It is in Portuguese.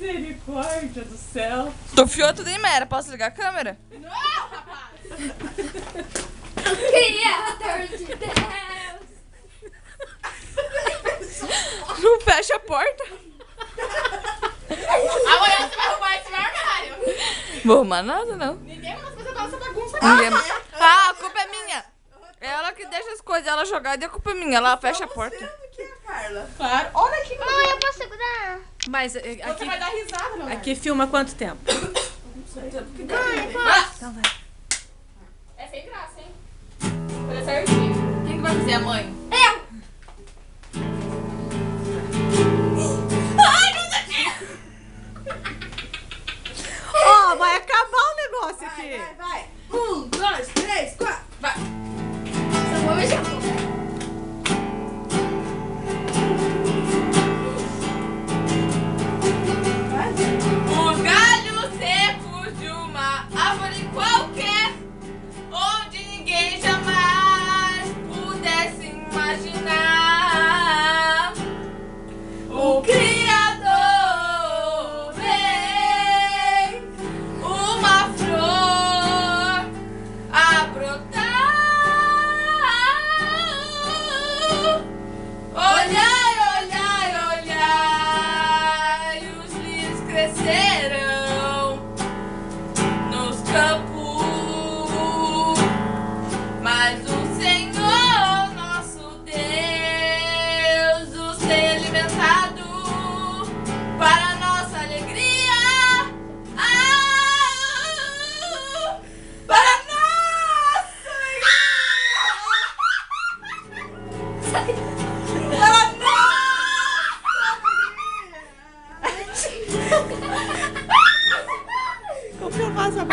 Misericórdia do céu. Tu fiou tudo em mera. Posso ligar a câmera? Não, rapaz! Criador de Deus! Não fecha a porta. Amanhã você vai arrumar esse armário. Vou arrumar nada, não. Ninguém vai fazer essa bagunça. Ah, a culpa é minha. É ela que deixa as coisas ela jogadas e a culpa é minha. Ela fecha a porta. Carla. Claro. Olha aqui. Mãe, eu posso segurar? Mas Você aqui, vai dar risada, Leonardo. aqui filma quanto tempo? Mãe, posso? Então vai. É sem graça, hein? Fazer certinho. Quem que vai fazer a mãe? Eu! Ó, vai acabar o negócio aqui. Vai. 1, 2, 3, 4. Vai. Só vou mexer um pouco. Os galhos secos de uma árvore qualquer, onde ninguém jamais pudesse imaginar. O Criador vem, uma flor a brotar. Olhai, olhai, olhai, os lírios crescerão nos campos, mas o Senhor, nosso Deus, os tem alimentado para nossa alegria. Para nossa alegria. Como que eu faço a